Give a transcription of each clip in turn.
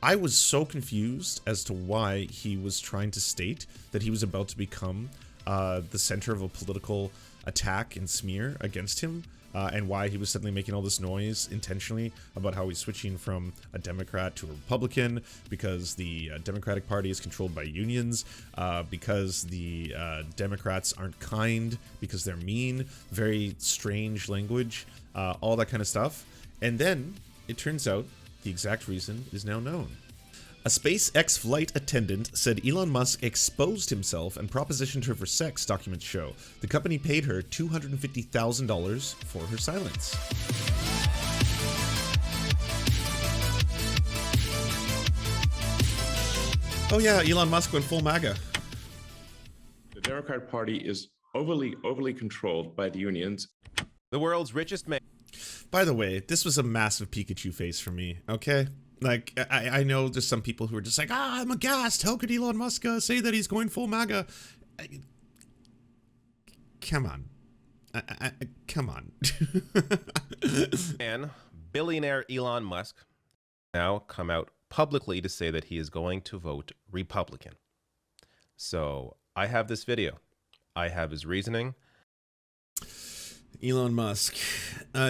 I was so confused as to why he was trying to state that he was about to become the center of a political attack and smear against him, and why he was suddenly making all this noise intentionally about how he's switching from a Democrat to a Republican because the Democratic Party is controlled by unions, because the Democrats aren't kind, because they're mean, very strange language, all that kind of stuff. And then it turns out the exact reason is now known. A SpaceX flight attendant said Elon Musk exposed himself and propositioned her for sex, documents show. The company paid her $250,000 for her silence. Oh yeah, Elon Musk went full MAGA. The Democratic Party is overly controlled by the unions. The world's richest man. By the way, this was a massive Pikachu face for me, okay? Like, I know there's some people who are just like, I'm aghast. How could Elon Musk say that he's going full MAGA? Come on. Come on. And billionaire Elon Musk now come out publicly to say that he is going to vote Republican. So I have this video. I have his reasoning. Elon Musk.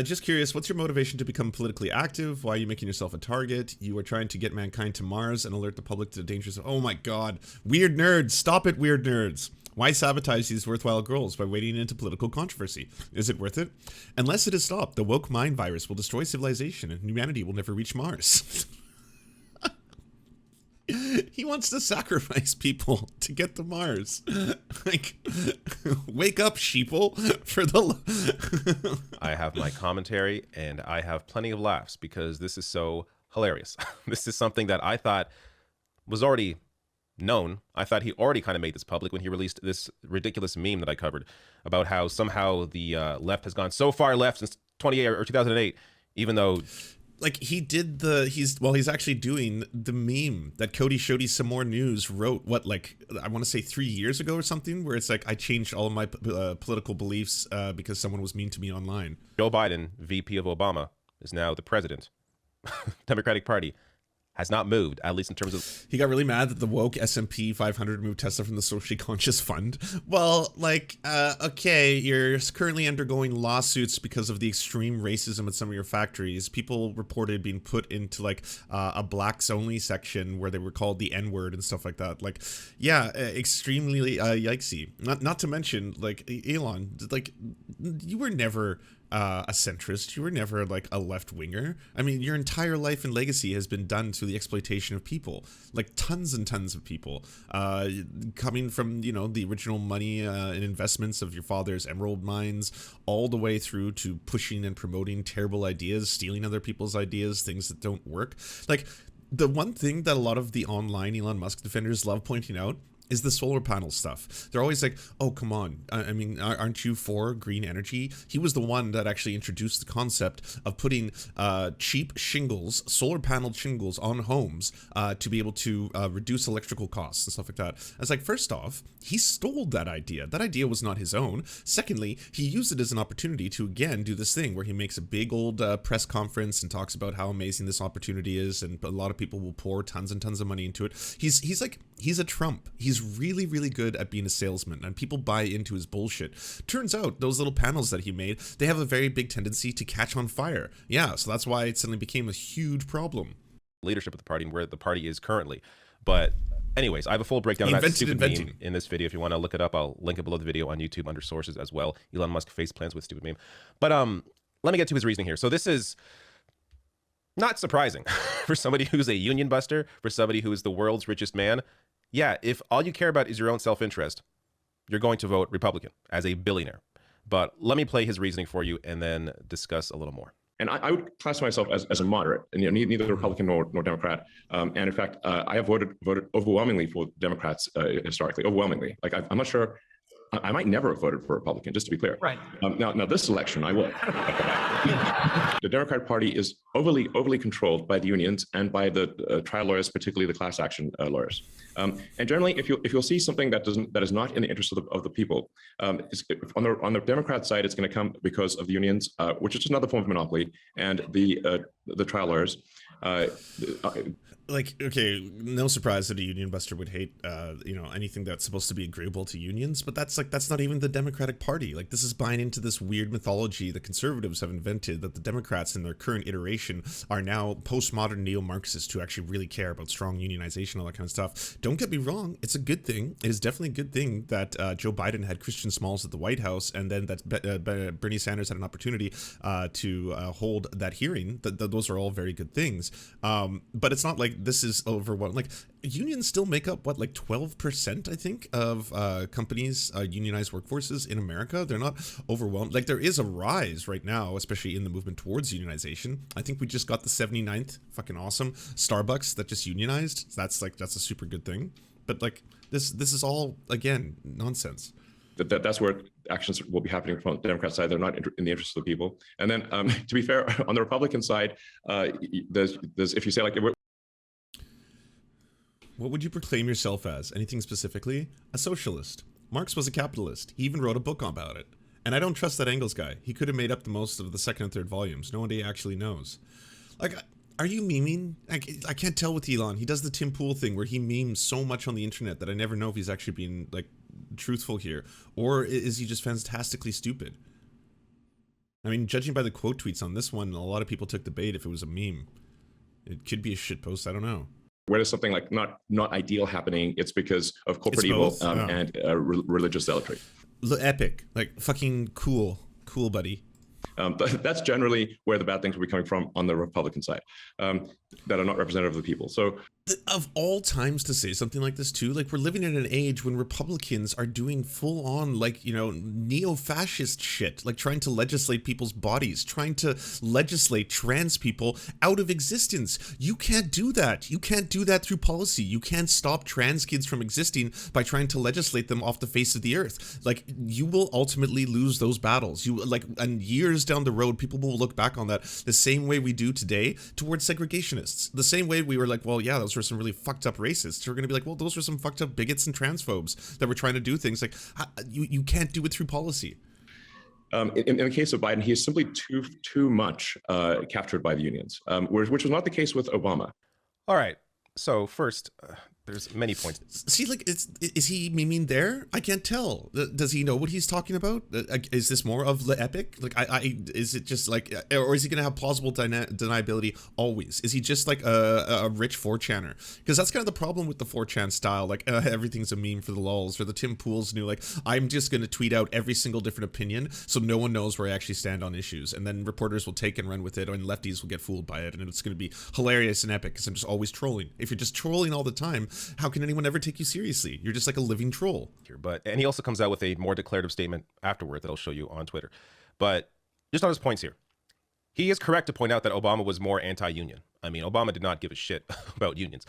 Just curious, what's your motivation to become politically active? Why are you making yourself a target? You are trying to get mankind to Mars and alert the public to the dangers of... Oh my god. Weird nerds. Stop it, weird nerds. Why sabotage these worthwhile goals by wading into political controversy? Is it worth it? Unless it is stopped, the woke mind virus will destroy civilization and humanity will never reach Mars. He wants to sacrifice people to get to Mars. Like, wake up, sheeple, for the... I have my commentary, and I have plenty of laughs because this is so hilarious. This is something that I thought was already known. I thought he already kind of made this public when he released this ridiculous meme that I covered about how somehow the left has gone so far left since 2008, even though... Like, he did he's actually doing the meme that Cody Shody Some More News wrote, what, like, I want to say 3 years ago or something, where it's like, I changed all of my political beliefs because someone was mean to me online. Joe Biden, VP of Obama, is now the president. Democratic Party has not moved, at least in terms of... He got really mad that the woke S&P 500 moved Tesla from the socially conscious fund. Well, like, okay, you're currently undergoing lawsuits because of the extreme racism at some of your factories. People reported being put into, like, a blacks only section where they were called the N-word and stuff like that. Like, yeah, extremely yikesy. Not to mention, like, Elon, like, you were never... a centrist. You were never like a left-winger. I mean, your entire life and legacy has been done through the exploitation of people, like tons and tons of people, coming from, you know, the original money and investments of your father's emerald mines, all the way through to pushing and promoting terrible ideas, stealing other people's ideas, things that don't work. Like, the one thing that a lot of the online Elon Musk defenders love pointing out is the solar panel stuff. They're always like, oh, come on. I mean, aren't you for green energy? He was the one that actually introduced the concept of putting cheap shingles, solar panel shingles on homes to be able to reduce electrical costs and stuff like that. I was like, first off, he stole that idea. That idea was not his own. Secondly, he used it as an opportunity to, again, do this thing where he makes a big old press conference and talks about how amazing this opportunity is, and a lot of people will pour tons and tons of money into it. He's a Trump. He's really, really good at being a salesman, and people buy into his bullshit. Turns out those little panels that he made, they have a very big tendency to catch on fire. Yeah, so that's why it suddenly became a huge problem. Leadership of the party and where the party is currently. But anyways, I have a full breakdown of that stupid meme in this video. If you want to look it up, I'll link it below the video on YouTube under sources as well. Elon Musk face plans with stupid meme. But let me get to his reasoning here. So this is not surprising for somebody who's a union buster, for somebody who is the world's richest man. Yeah, if all you care about is your own self-interest, you're going to vote Republican as a billionaire. But let me play his reasoning for you and then discuss a little more. And I would classify myself as a moderate, and neither Republican nor Democrat. And in fact, I have voted overwhelmingly for Democrats historically, overwhelmingly. Like, I'm not sure. I might never have voted for a Republican, just to be clear. Right. Now this election, I will. The Democratic Party is overly controlled by the unions and by the trial lawyers, particularly the class action lawyers. And generally, if you'll see something that is not in the interest of the people, on the Democrat side, it's going to come because of the unions, which is just another form of monopoly, and the trial lawyers. like, okay, no surprise that a union buster would hate, you know, anything that's supposed to be agreeable to unions, but that's not even the Democratic Party. Like, this is buying into this weird mythology the conservatives have invented, that the Democrats in their current iteration are now postmodern neo-Marxists who actually really care about strong unionization, all that kind of stuff. Don't get me wrong, it's a good thing. It is definitely a good thing that Joe Biden had Christian Smalls at the White House, and then that Bernie Sanders had an opportunity to hold that hearing. Those are all very good things. But it's not like this is overwhelming. Like, unions still make up what, like 12%, I think, of companies' unionized workforces in America. They're not overwhelmed. Like, there is a rise right now, especially in the movement towards unionization. I think we just got the 79th, fucking awesome, Starbucks that just unionized. That's a super good thing. But like, this is all, again, nonsense. That's where actions will be happening from the Democrat side. They're not in the interest of the people. And then, to be fair, on the Republican side, there's if you say like, what would you proclaim yourself as? Anything specifically? A socialist. Marx was a capitalist. He even wrote a book about it. And I don't trust that Engels guy. He could have made up the most of the second and third volumes. No one actually knows. Like, are you memeing? I can't tell with Elon. He does the Tim Pool thing where he memes so much on the internet that I never know if he's actually being, like, truthful here. Or is he just fantastically stupid? I mean, judging by the quote tweets on this one, a lot of people took the bait if it was a meme. It could be a shitpost. I don't know. Where there's something like not ideal happening, it's because of corporate evil and religious zealotry. Epic, like fucking cool, buddy. That's generally where the bad things will be coming from on the Republican side, that are not representative of the people. So, of all times to say something like this too, like, we're living in an age when Republicans are doing full on, like, you know, neo-fascist shit, like trying to legislate people's bodies, trying to legislate trans people out of existence. You can't do that. You can't do that through policy. You can't stop trans kids from existing by trying to legislate them off the face of the earth. Like, you will ultimately lose those battles. You, like, and years down the road, people will look back on that the same way we do today towards segregationists. The same way we were like, well, yeah, those were some really fucked up racists. We're going to be like, well, those were some fucked up bigots and transphobes that were trying to do things. Like, you can't do it through policy. In the case of Biden, he is simply too much captured by the unions, which was not the case with Obama. All right. So first, there's many points. See, like, is he memeing there? I can't tell. Does he know what he's talking about? Is this more of the epic? Like, is it just like, or is he gonna have plausible deniability always? Is he just like a rich 4chaner? Because that's kind of the problem with the 4chan style. Like, everything's a meme for the lulz, or the Tim Pool's new, like, I'm just gonna tweet out every single different opinion so no one knows where I actually stand on issues, and then reporters will take and run with it, and lefties will get fooled by it, and it's gonna be hilarious and epic because I'm just always trolling. If you're just trolling all the time, how can anyone ever take you seriously? You're just like a living troll. And he also comes out with a more declarative statement afterward that I'll show you on Twitter. But just on his points here, he is correct to point out that Obama was more anti-union. I mean, Obama did not give a shit about unions.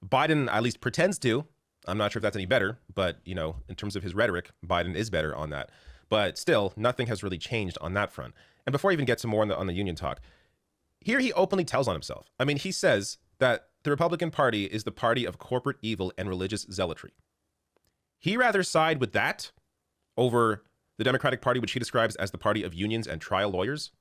Biden at least pretends to. I'm not sure if that's any better, but, you know, in terms of his rhetoric, Biden is better on that. But still, nothing has really changed on that front. And before I even get to more on the union talk, here he openly tells on himself. I mean, he says that the Republican Party is the party of corporate evil and religious zealotry. He rather side with that over the Democratic Party, which he describes as the party of unions and trial lawyers.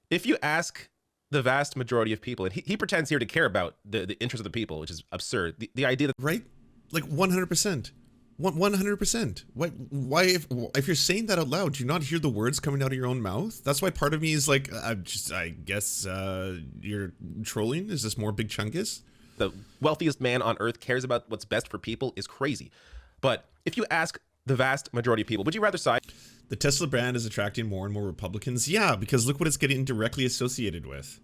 If you ask the vast majority of people, and he pretends here to care about the interests of the people, which is absurd. The idea that... Right? Like 100%. 100%. Why if you're saying that out loud, do you not hear the words coming out of your own mouth? That's why part of me is like, I guess you're trolling. Is this more Big Chungus? The wealthiest man on earth cares about what's best for people is crazy. But if you ask the vast majority of people, would you rather side? The Tesla brand is attracting more and more Republicans. Yeah, because look what it's getting directly associated with.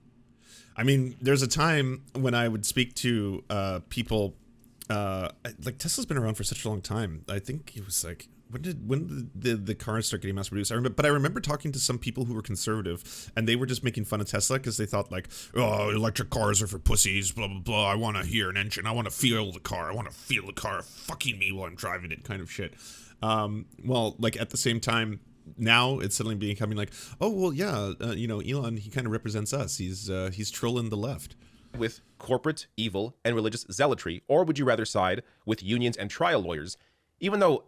I mean, there's a time when I would speak to people. Like, Tesla's been around for such a long time. I think it was like, when did the cars start getting mass produced? I remember talking to some people who were conservative, and they were just making fun of Tesla because they thought like, oh, electric cars are for pussies, blah blah blah. I want to hear an engine. I want to feel the car. I want to feel the car fucking me while I'm driving it, kind of shit. Well, like, at the same time, now it's suddenly becoming like, oh well, yeah, you know, Elon, he kind of represents us. He's trolling the left. With corporate evil and religious zealotry, or would you rather side with unions and trial lawyers? Even though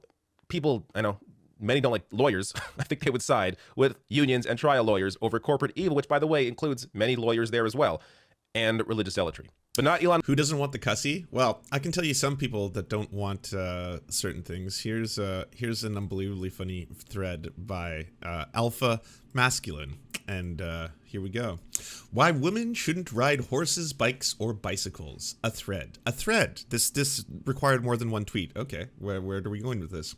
people, I know many don't like lawyers, I think they would side with unions and trial lawyers over corporate evil, which, by the way, includes many lawyers there as well, and religious zealotry. But not Elon. Who doesn't want the cussy? Well, I can tell you some people that don't want certain things. Here's an unbelievably funny thread by Alpha Masculine, and here we go. Why women shouldn't ride horses, bikes, or bicycles. A thread. This required more than one tweet. Okay, where are we going with this?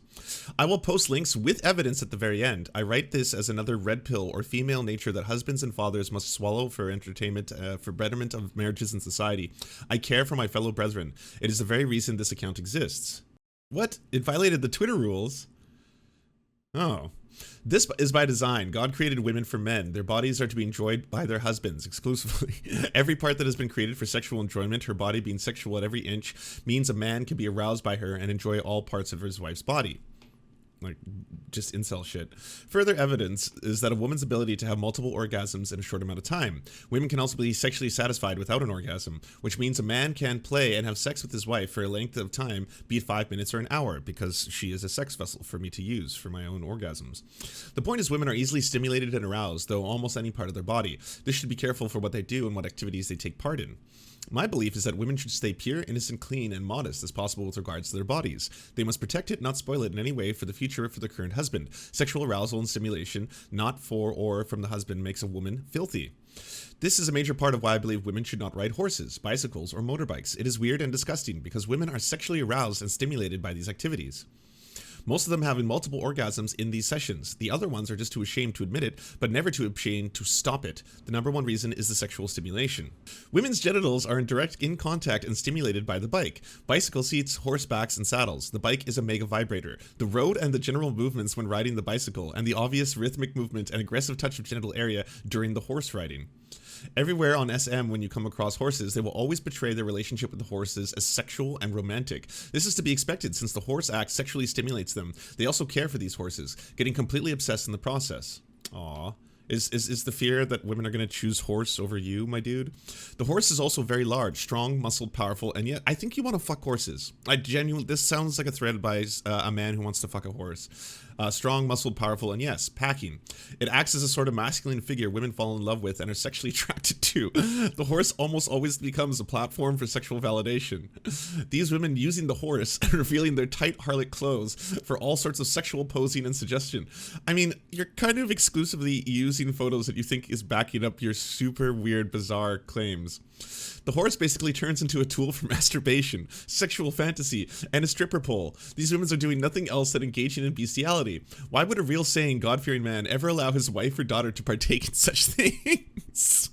I will post links with evidence at the very end. I write this as another red pill or female nature that husbands and fathers must swallow for entertainment, for betterment of marriages and society. I care for my fellow brethren. It is the very reason this account exists. What? It violated the Twitter rules? Oh. This is by design. God created women for men. Their bodies are to be enjoyed by their husbands exclusively. Every part that has been created for sexual enjoyment, her body being sexual at every inch, means a man can be aroused by her and enjoy all parts of his wife's body. Like, just incel shit. Further evidence is that a woman's ability to have multiple orgasms in a short amount of time. Women can also be sexually satisfied without an orgasm, which means a man can play and have sex with his wife for a length of time, be it 5 minutes or an hour, because she is a sex vessel for me to use for my own orgasms. The point is, women are easily stimulated and aroused, though almost any part of their body. This should be careful for what they do and what activities they take part in. My belief is that women should stay pure, innocent, clean, and modest as possible with regards to their bodies. They must protect it, not spoil it in any way for the future or for their current husband. Sexual arousal and stimulation, not for or from the husband, makes a woman filthy. This is a major part of why I believe women should not ride horses, bicycles, or motorbikes. It is weird and disgusting because women are sexually aroused and stimulated by these activities. Most of them having multiple orgasms in these sessions. The other ones are just too ashamed to admit it, but never too ashamed to stop it. The number one reason is the sexual stimulation. Women's genitals are in contact and stimulated by the bike. Bicycle seats, horsebacks, and saddles. The bike is a mega vibrator. The road and the general movements when riding the bicycle, and the obvious rhythmic movement and aggressive touch of genital area during the horse riding. Everywhere on SM, when you come across horses, they will always portray their relationship with the horses as sexual and romantic. This is to be expected since the horse act sexually stimulates them. They also care for these horses, getting completely obsessed in the process. Aww. Is the fear that women are going to choose horse over you, my dude? The horse is also very large, strong, muscled, powerful, and yet I think you want to fuck horses. This sounds like a thread by a man who wants to fuck a horse. Strong, muscled, powerful, and yes, packing. It acts as a sort of masculine figure women fall in love with and are sexually attracted to. The horse almost always becomes a platform for sexual validation. These women using the horse and revealing their tight harlot clothes for all sorts of sexual posing and suggestion. I mean, you're kind of exclusively using photos that you think is backing up your super weird, bizarre claims. The horse basically turns into a tool for masturbation, sexual fantasy, and a stripper pole. These women are doing nothing else than engaging in bestiality. Why would a real sane, God-fearing man ever allow his wife or daughter to partake in such things?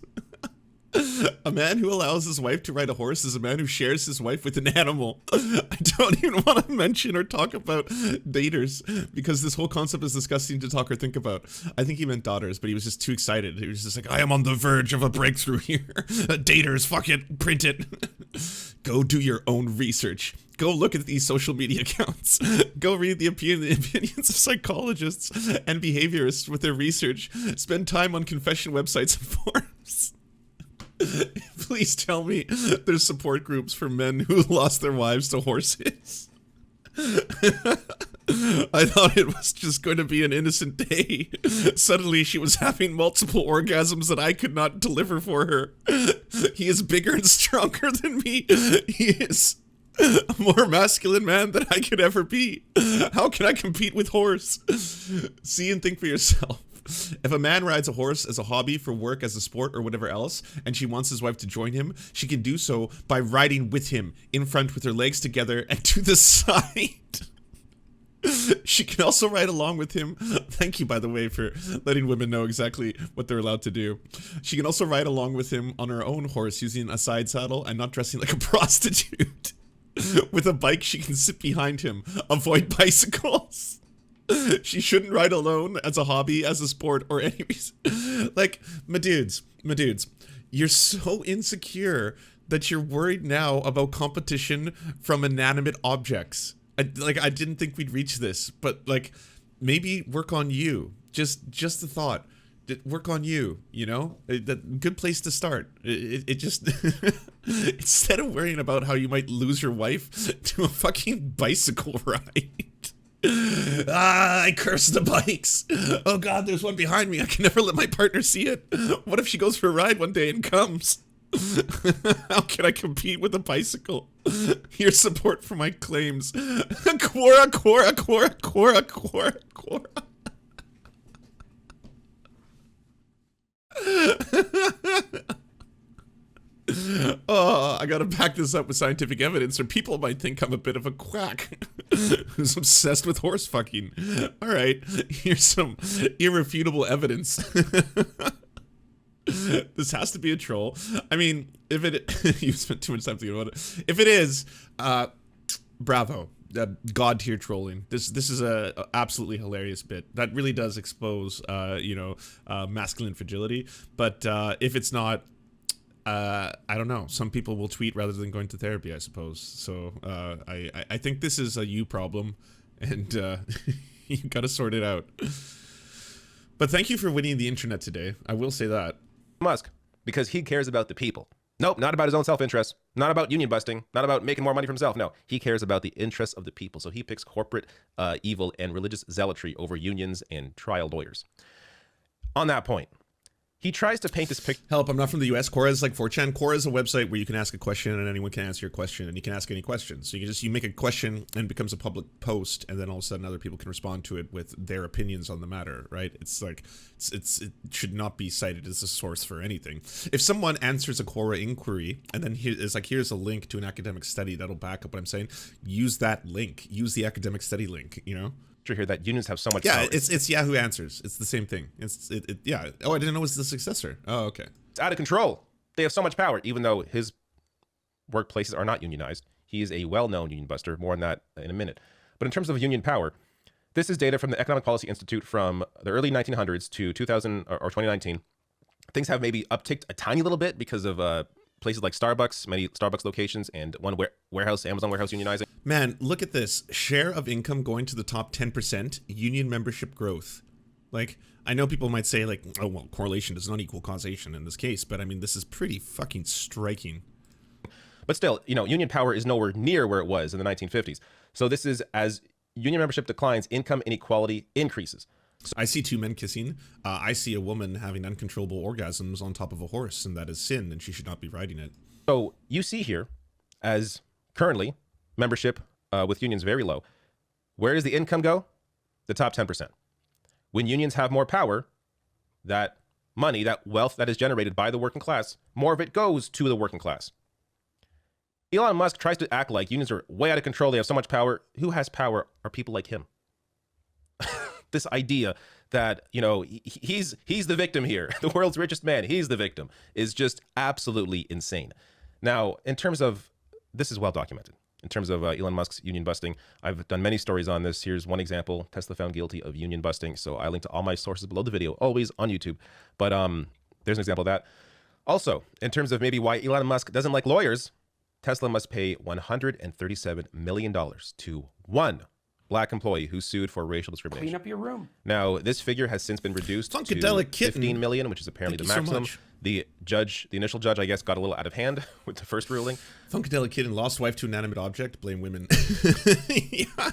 A man who allows his wife to ride a horse is a man who shares his wife with an animal. I don't even want to mention or talk about daters because this whole concept is disgusting to talk or think about. I think he meant daughters, but he was just too excited. He was just like, I am on the verge of a breakthrough here. Daters, fuck it, print it. Go do your own research. Go look at these social media accounts. Go read the opinions of psychologists and behaviorists with their research. Spend time on confession websites and forums. Please tell me there's support groups for men who lost their wives to horses. I thought it was just going to be an innocent day. Suddenly she was having multiple orgasms that I could not deliver for her. He is bigger and stronger than me. He is a more masculine man than I could ever be. How can I compete with horse? See and think for yourself. If a man rides a horse as a hobby for work, as a sport, or whatever else, and she wants his wife to join him, she can do so by riding with him, in front with her legs together and to the side. She can also ride along with him. Thank you, by the way, for letting women know exactly what they're allowed to do. She can also ride along with him on her own horse using a side saddle and not dressing like a prostitute. With a bike, she can sit behind him. Avoid bicycles. She shouldn't ride alone as a hobby, as a sport, or any reason. Like, my dudes, you're so insecure that you're worried now about competition from inanimate objects. I didn't think we'd reach this, but like, maybe work on you. Just a thought. Work on you, you know? Good place to start. It just... Instead of worrying about how you might lose your wife to a fucking bicycle ride. I curse the bikes. Oh god, there's one behind me. I can never let my partner see it. What if she goes for a ride one day and comes? How can I compete with a bicycle? Here's support for my claims. Quora, quora, quora, quora, quora, quora. Oh, I gotta back this up with scientific evidence, or people might think I'm a bit of a quack who's obsessed with horse fucking. All right, here's some irrefutable evidence. This has to be a troll. I mean, if it, you spent too much time thinking about it. If it is, bravo. God tier trolling. This is a absolutely hilarious bit that really does expose, masculine fragility. But if it's not, I don't know. Some people will tweet rather than going to therapy, I suppose. So I think this is a you problem, and you got to sort it out. But thank you for winning the internet today. I will say that. Musk, because he cares about the people. Nope, not about his own self-interest, not about union busting, not about making more money for himself. No, he cares about the interests of the people. So he picks corporate evil and religious zealotry over unions and trial lawyers. On that point, he tries to paint this picture. Help, I'm not from the US. Quora is like 4chan. Quora is a website where you can ask a question and anyone can answer your question, and you can ask any question. So you make a question and it becomes a public post, and then all of a sudden other people can respond to it with their opinions on the matter, right? It's like, it should not be cited as a source for anything. If someone answers a Quora inquiry and then here's a link to an academic study that'll back up what I'm saying, use that link. Use the academic study link, you know? Here that unions have so much power. Yeah, it's Yahoo Answers. It's the same thing. Yeah. Oh, I didn't know it was the successor. Oh, okay. It's out of control. They have so much power, even though his workplaces are not unionized. He is a well-known union buster. More on that in a minute. But in terms of union power, this is data from the Economic Policy Institute from the early 1900s to 2000 or 2019. Things have maybe upticked a tiny little bit because of places like Starbucks, many Starbucks locations, and one warehouse, Amazon warehouse unionizing. Man, look at this. Share of income going to the top 10%, union membership growth. Like, I know people might say, like, oh, well, correlation does not equal causation in this case, but I mean, this is pretty fucking striking. But still, union power is nowhere near where it was in the 1950s. So this is as union membership declines, income inequality increases. So I see two men kissing. I see a woman having uncontrollable orgasms on top of a horse, and that is sin, and she should not be riding it. So you see here, as currently membership with unions very low, where does the income go? The top 10%. When unions have more power, that money, that wealth that is generated by the working class, more of it goes to the working class. Elon Musk tries to act like unions are way out of control. They have so much power. Who has power are people like him. This idea that, he's the victim here. The world's richest man, he's the victim, is just absolutely insane. Now, in terms of, this is well documented. In terms of Elon Musk's union busting, I've done many stories on this. Here's one example. Tesla found guilty of union busting. So I link to all my sources below the video, always on YouTube. But there's an example of that. Also, in terms of maybe why Elon Musk doesn't like lawyers, Tesla must pay $137 million to one Black employee who sued for racial discrimination. Clean up your room. Now, this figure has since been reduced to $15 million, which is apparently the maximum. The initial judge, I guess, got a little out of hand with the first ruling. Funkadelic Kitten lost wife to inanimate object, blame women. Yeah.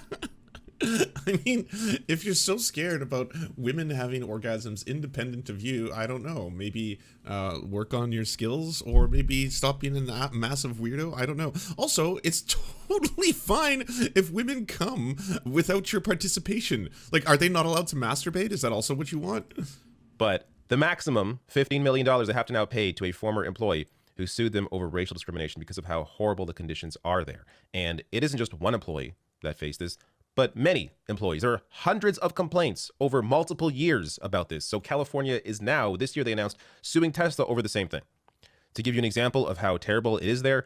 I mean, if you're so scared about women having orgasms independent of you, I don't know. Maybe work on your skills, or maybe stop being a massive weirdo. I don't know. Also, it's totally fine if women come without your participation. Like, are they not allowed to masturbate? Is that also what you want? But the maximum, $15 million, they have to now pay to a former employee who sued them over racial discrimination because of how horrible the conditions are there. And it isn't just one employee that faced this, but many employees. There are hundreds of complaints over multiple years about this. So California is now, this year they announced, suing Tesla over the same thing. To give you an example of how terrible it is there,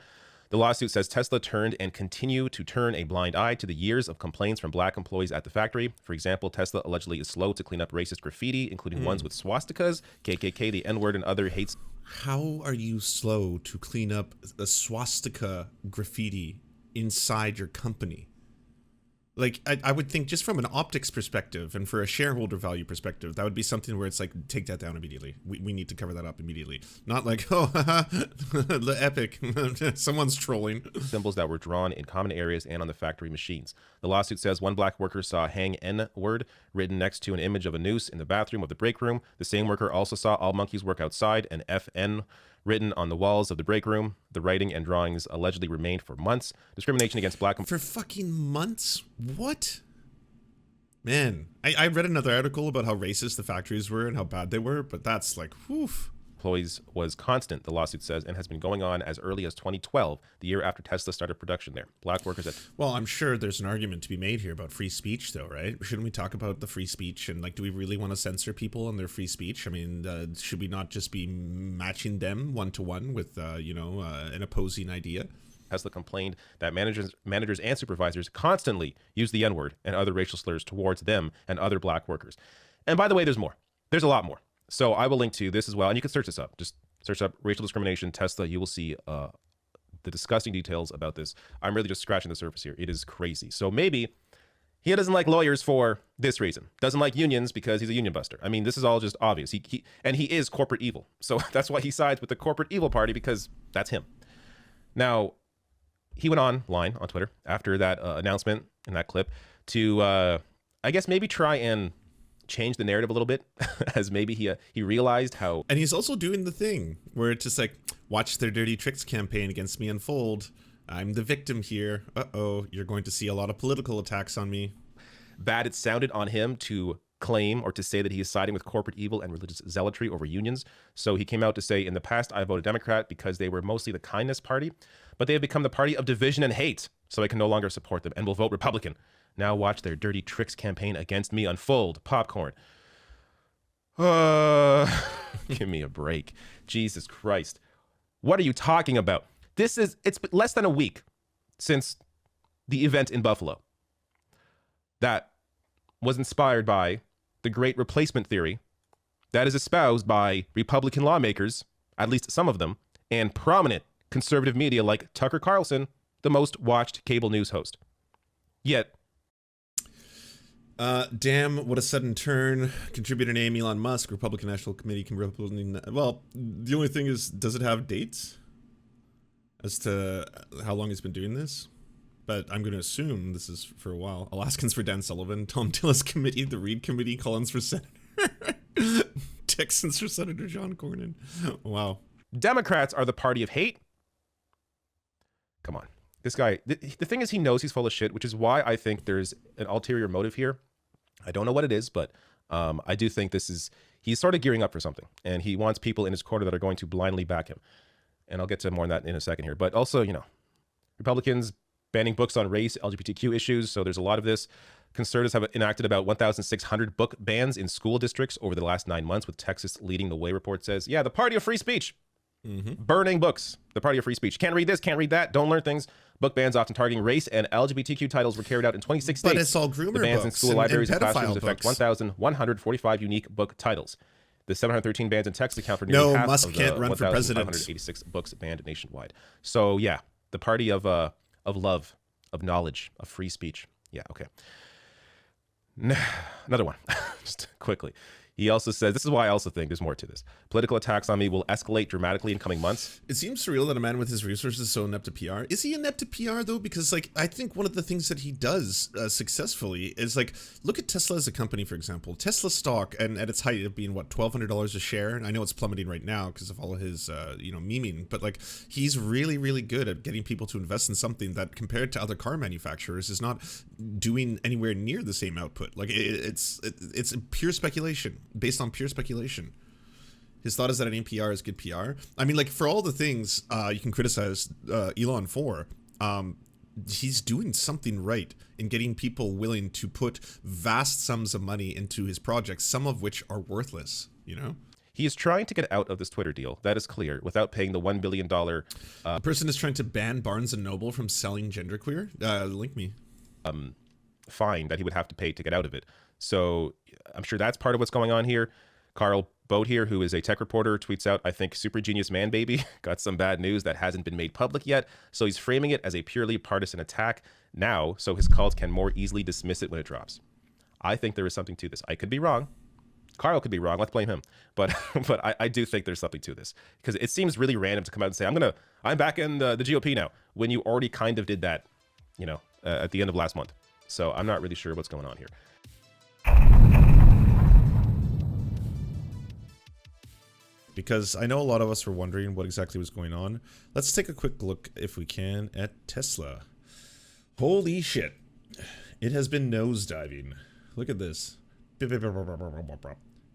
the lawsuit says Tesla turned and continue to turn a blind eye to the years of complaints from Black employees at the factory. For example, Tesla allegedly is slow to clean up racist graffiti, including ones with swastikas, KKK, the N-word, and other hates. How are you slow to clean up a swastika graffiti inside your company? Like, I would think just from an optics perspective and for a shareholder value perspective, that would be something where it's like, take that down immediately. We need to cover that up immediately. Not like, oh, the epic, someone's trolling. Symbols that were drawn in common areas and on the factory machines. The lawsuit says one Black worker saw hang N-word written next to an image of a noose in the bathroom of the break room. The same worker also saw all monkeys work outside and FN written on the walls of the break room. The writing and drawings allegedly remained for months. Discrimination against black... For fucking months? What? Man, I read another article about how racist the factories were and how bad they were, but that's like, whew. Employees was constant, the lawsuit says, and has been going on as early as 2012, the year after Tesla started production there. Black workers at... Well, I'm sure there's an argument to be made here about free speech, though, right? Shouldn't we talk about the free speech and, like, do we really want to censor people on their free speech? I mean, should we not just be matching them one-to-one with, an opposing idea? Tesla complained that managers and supervisors constantly use the N-word and other racial slurs towards them and other black workers. And by the way, there's more. There's a lot more. So I will link to this as well, and you can search this up. Just search up racial discrimination, Tesla. You will see the disgusting details about this. I'm really just scratching the surface here. It is crazy. So maybe he doesn't like lawyers for this reason. Doesn't like unions because he's a union buster. I mean, this is all just obvious. He is corporate evil. So that's why he sides with the corporate evil party, because that's him. Now, he went online on Twitter after that announcement in that clip to, I guess, maybe try and change the narrative a little bit, as maybe he realized how... And he's also doing the thing where it's just like, watch their dirty tricks campaign against me unfold. I'm the victim here. Uh-oh, you're going to see a lot of political attacks on me. Bad it sounded on him to claim or to say that he is siding with corporate evil and religious zealotry over unions. So he came out to say, in the past, I voted Democrat because they were mostly the kindness party, but they have become the party of division and hate, so I can no longer support them and will vote Republican. Now watch their dirty tricks campaign against me unfold. Popcorn. Give me a break. Jesus Christ. What are you talking about? It's less than a week since the event in Buffalo that was inspired by the great replacement theory that is espoused by Republican lawmakers, at least some of them, and prominent conservative media like Tucker Carlson, the most watched cable news host. Yet, damn, what a sudden turn. Contributor name Elon Musk, Republican National Committee. Well, the only thing is, does it have dates as to how long he's been doing this? But I'm going to assume this is for a while. Alaskans for Dan Sullivan, Tom Tillis Committee, the Reid Committee, Collins for Senator, Texans for Senator John Cornyn. Wow. Democrats are the party of hate. Come on. This guy, the thing is, he knows he's full of shit, which is why I think there's an ulterior motive here. I don't know what it is, but I do think he's sort of gearing up for something, and he wants people in his corner that are going to blindly back him. And I'll get to more on that in a second here. But also, Republicans banning books on race, LGBTQ issues. So there's a lot of this. Conservatives have enacted about 1,600 book bans in school districts over the last 9 months, with Texas leading the way, report says. Yeah, the party of free speech. Mm-hmm. Burning books, the party of free speech. Can't read this, can't read that, don't learn things. Book bans often targeting race and LGBTQ titles were carried out in 26 states. But it's all groomer The bans books in school libraries and classrooms books. affect 1,145 unique book titles. The 713 bans in Texas account for nearly half Musk of can't the run for president. 1,586 books banned nationwide. So yeah, the party of love, of knowledge, of free speech. Yeah, okay. Another one, just quickly. He also says, this is why I also think there's more to this. Political attacks on me will escalate dramatically in coming months. It seems surreal that a man with his resources is so inept to PR. Is he inept to PR, though? Because, I think one of the things that he does successfully is, look at Tesla as a company, for example. Tesla stock, and at its height of being, $1,200 a share? And I know it's plummeting right now because of all of his, memeing. But, he's really, really good at getting people to invest in something that, compared to other car manufacturers, is not doing anywhere near the same output. It's pure speculation. Based on pure speculation. His thought is that any PR is good PR. I mean, for all the things you can criticize Elon for, he's doing something right in getting people willing to put vast sums of money into his projects, some of which are worthless, He is trying to get out of this Twitter deal, that is clear, without paying the $1 billion... The person is trying to ban Barnes & Noble from selling genderqueer? Link me. Fine that he would have to pay to get out of it. So I'm sure that's part of what's going on here. Carl Boat here, who is a tech reporter, tweets out, I think super genius man baby got some bad news that hasn't been made public yet. So he's framing it as a purely partisan attack now, so his cult can more easily dismiss it when it drops. I think there is something to this. I could be wrong. Carl could be wrong. Let's blame him. But I do think there's something to this, because it seems really random to come out and say, I'm back in the GOP now, when you already kind of did that, at the end of last month. So I'm not really sure what's going on here. because I know a lot of us were wondering what exactly was going on. Let's take a quick look, if we can, at Tesla. Holy shit. It has been nosediving. Look at this.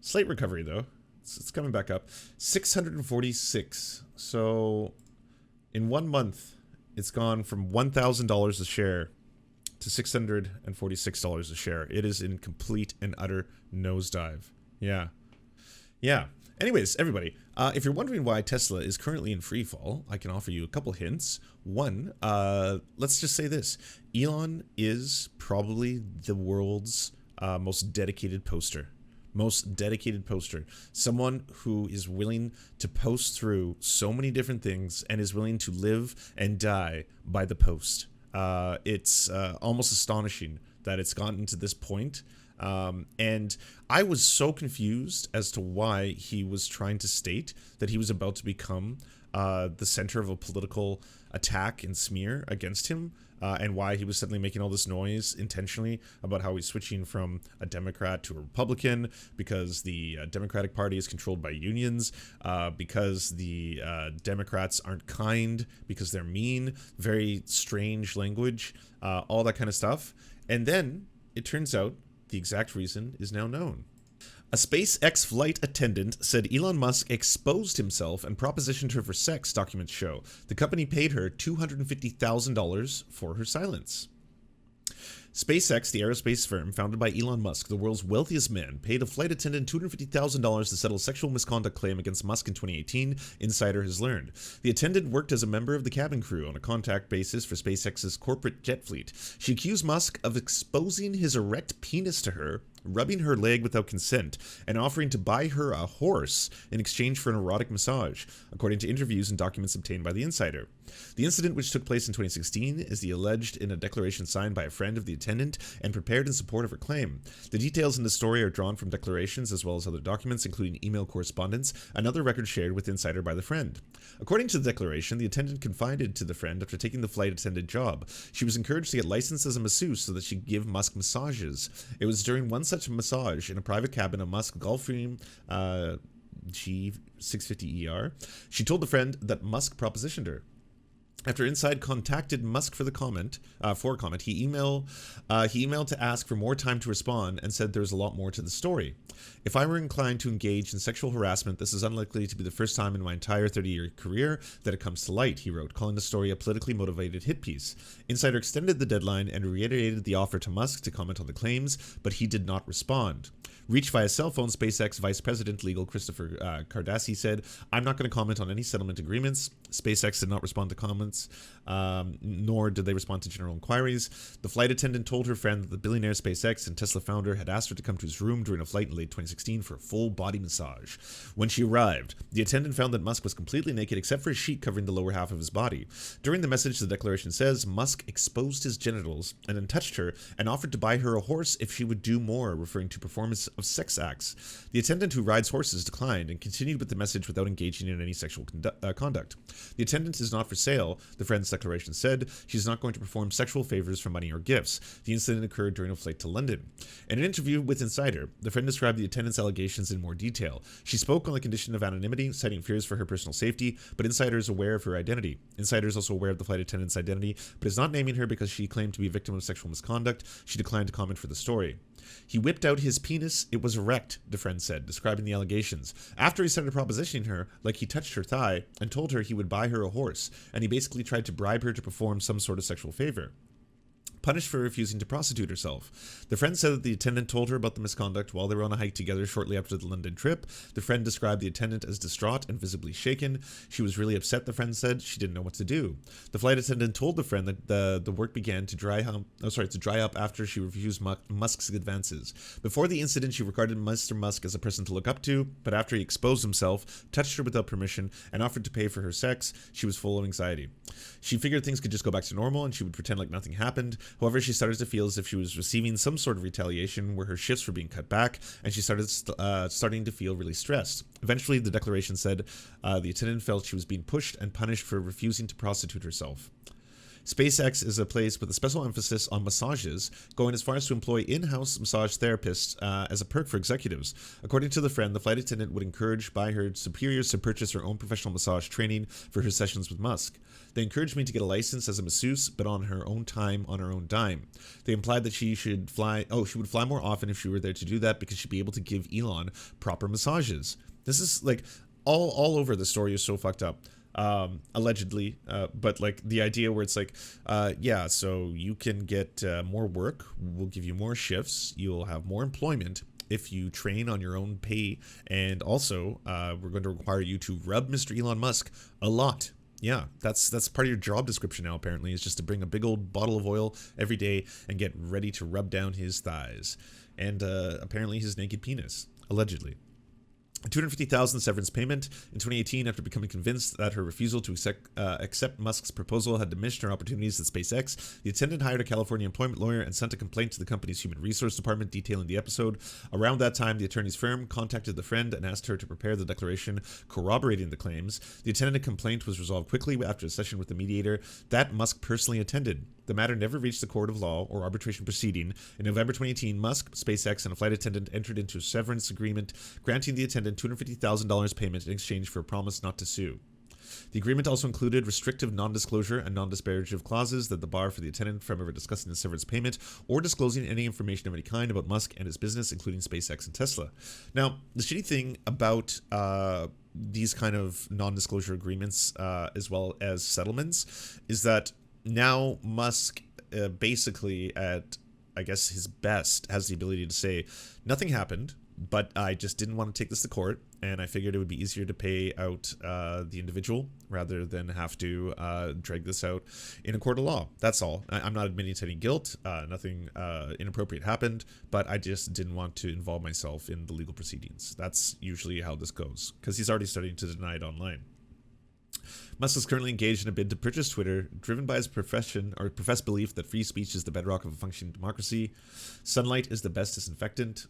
Slight recovery, though. It's coming back up. 646. So, in 1 month, it's gone from $1,000 a share to $646 a share. It is in complete and utter nosedive. Yeah. Anyways, everybody, if you're wondering why Tesla is currently in free fall, I can offer you a couple hints. One, let's just say this. Elon is probably the world's most dedicated poster. Someone who is willing to post through so many different things and is willing to live and die by the post. It's almost astonishing that it's gotten to this point. And I was so confused as to why he was trying to state that he was about to become the center of a political attack and smear against him, and why he was suddenly making all this noise intentionally about how he's switching from a Democrat to a Republican because the Democratic Party is controlled by unions, because the Democrats aren't kind, because they're mean, very strange language, all that kind of stuff. And then it turns out the exact reason is now known. A SpaceX flight attendant said Elon Musk exposed himself and propositioned her for sex, documents show. The company paid her $250,000 for her silence. SpaceX, the aerospace firm founded by Elon Musk, the world's wealthiest man, paid a flight attendant $250,000 to settle a sexual misconduct claim against Musk in 2018, Insider has learned. The attendant worked as a member of the cabin crew on a contract basis for SpaceX's corporate jet fleet. She accused Musk of exposing his erect penis to her, rubbing her leg without consent, and offering to buy her a horse in exchange for an erotic massage, according to interviews and documents obtained by the Insider. The incident, which took place in 2016, is the alleged in a declaration signed by a friend of the attendant and prepared in support of her claim. The details in the story are drawn from declarations as well as other documents, including email correspondence and other records shared with Insider by the friend. According to the declaration, the attendant confided to the friend after taking the flight attendant job. She was encouraged to get licensed as a masseuse so that she could give Musk massages. It was during one such massage in a private cabin of Musk Gulfstream G650ER. She told the friend that Musk propositioned her. After Inside contacted Musk for comment, he emailed to ask for more time to respond and said there's a lot more to the story. If I were inclined to engage in sexual harassment, this is unlikely to be the first time in my entire 30-year career that it comes to light, he wrote, calling the story a politically motivated hit piece. Insider extended the deadline and reiterated the offer to Musk to comment on the claims, but he did not respond. Reached via cell phone, SpaceX Vice President Legal Christopher Cardassi said, I'm not going to comment on any settlement agreements. SpaceX did not respond to comments, nor did they respond to general inquiries. The flight attendant told her friend that the billionaire SpaceX and Tesla founder had asked her to come to his room during a flight in late 2016 for a full body massage. When she arrived, the attendant found that Musk was completely naked except for a sheet covering the lower half of his body. During the message, the declaration says, Musk exposed his genitals and then touched her and offered to buy her a horse if she would do more, referring to performance of sex acts. The attendant who rides horses declined and continued with the message without engaging in any sexual conduct. The attendant is not for sale, the friend's declaration said. She's not going to perform sexual favors for money or gifts. The incident occurred during a flight to London. In an interview with Insider, the friend described the attendant's allegations in more detail. She spoke on the condition of anonymity, citing fears for her personal safety, but Insider is aware of her identity. Insider is also aware of the flight attendant's identity, but is not naming her because she claimed to be a victim of sexual misconduct. She declined to comment for the story. He whipped out his penis. It was erect, the friend said, describing the allegations. After he started propositioning her, like he touched her thigh and told her he would buy her a horse, and he basically tried to bribe her to perform some sort of sexual favor. Punished for refusing to prostitute herself. The friend said that the attendant told her about the misconduct while they were on a hike together shortly after the London trip. The friend described the attendant as distraught and visibly shaken. She was really upset, the friend said. She didn't know what to do. The flight attendant told the friend that the work began to dry up after she refused Musk's advances. Before the incident, she regarded Mr. Musk as a person to look up to, but after he exposed himself, touched her without permission, and offered to pay for her sex, she was full of anxiety. She figured things could just go back to normal and she would pretend like nothing happened. However, she started to feel as if she was receiving some sort of retaliation where her shifts were being cut back, and she starting to feel really stressed. Eventually, the declaration said the attendant felt she was being pushed and punished for refusing to prostitute herself. SpaceX is a place with a special emphasis on massages, going as far as to employ in-house massage therapists as a perk for executives. According to the friend, the flight attendant would encourage by her superiors to purchase her own professional massage training for her sessions with Musk. They encouraged me to get a license as a masseuse, but on her own time, on her own dime. They implied that she would fly more often if she were there to do that because she'd be able to give Elon proper massages. This is like all over. The story is so fucked up. Allegedly, but like the idea where it's like, yeah, so you can get more work, we'll give you more shifts, you'll have more employment if you train on your own pay, and also we're going to require you to rub Mr. Elon Musk a lot. Yeah, that's part of your job description now, apparently, is just to bring a big old bottle of oil every day and get ready to rub down his thighs. And apparently his naked penis, allegedly. A $250,000 severance payment in 2018 after becoming convinced that her refusal to accept Musk's proposal had diminished her opportunities at SpaceX. The attendant hired a California employment lawyer and sent a complaint to the company's human resource department detailing the episode. Around that time, the attorney's firm contacted the friend and asked her to prepare the declaration corroborating the claims. The attendant complaint was resolved quickly after a session with the mediator that Musk personally attended. The matter never reached the court of law or arbitration proceeding. In November 2018, Musk, SpaceX, and a flight attendant entered into a severance agreement granting the attendant $250,000 payment in exchange for a promise not to sue. The agreement also included restrictive non-disclosure and non-disparative clauses that the bar for the attendant from ever discussing the severance payment or disclosing any information of any kind about Musk and his business, including SpaceX and Tesla. Now, the shitty thing about these kind of non-disclosure agreements as well as settlements is that now Musk basically at, I guess, his best has the ability to say, nothing happened, but I just didn't want to take this to court, and I figured it would be easier to pay out the individual rather than have to drag this out in a court of law. That's all. I'm not admitting to any guilt. Nothing inappropriate happened, but I just didn't want to involve myself in the legal proceedings. That's usually how this goes, because he's already starting to deny it online. Musk is currently engaged in a bid to purchase Twitter, driven by his professed belief that free speech is the bedrock of a functioning democracy. Sunlight is the best disinfectant.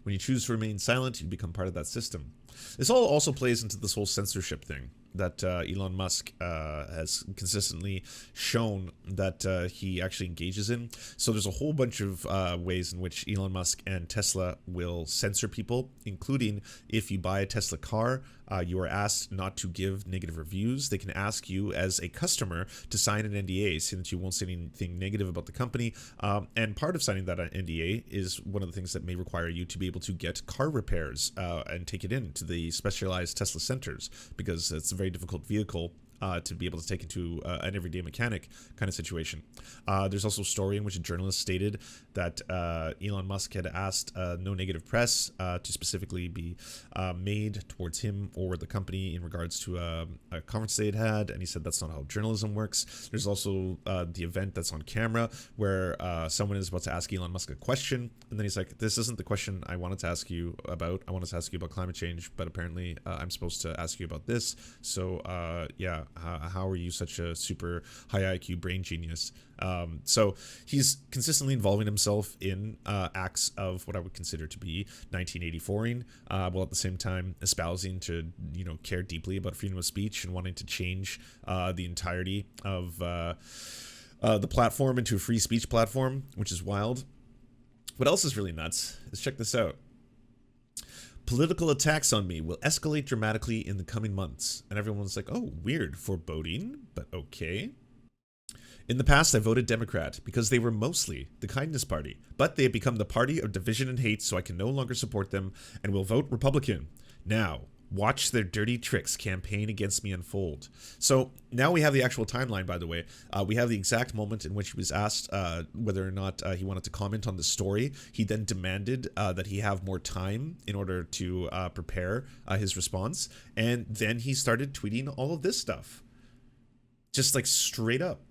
When you choose to remain silent, you become part of that system. This all also plays into this whole censorship thing that Elon Musk has consistently shown that he actually engages in. So there's a whole bunch of ways in which Elon Musk and Tesla will censor people, including if you buy a Tesla car, you are asked not to give negative reviews. They can ask you as a customer to sign an NDA saying that you won't say anything negative about the company. And part of signing that NDA is one of the things that may require you to be able to get car repairs and take it in to the specialized Tesla centers, because it's a very difficult vehicle to be able to take into an everyday mechanic kind of situation. There's also a story in which a journalist stated that Elon Musk had asked no negative press to specifically be made towards him or the company in regards to a conference they had, and he said that's not how journalism works. There's also the event that's on camera where someone is about to ask Elon Musk a question, and then he's like, this isn't the question I wanted to ask you about. I wanted to ask you about climate change, but apparently I'm supposed to ask you about this. So yeah, how are you such a super high IQ brain genius? So he's consistently involving himself in acts of what I would consider to be 1984ing, while at the same time espousing to, care deeply about freedom of speech and wanting to change the entirety of the platform into a free speech platform, which is wild. What else is really nuts is, check this out. Political attacks on me will escalate dramatically in the coming months. And everyone's like, oh, weird, foreboding, but okay. In the past, I voted Democrat because they were mostly the kindness party, but they have become the party of division and hate, so I can no longer support them and will vote Republican. Now, watch their dirty tricks campaign against me unfold. So now we have the actual timeline, by the way. We have the exact moment in which he was asked whether or not he wanted to comment on the story. He then demanded that he have more time in order to prepare his response. And then he started tweeting all of this stuff. Just like straight up.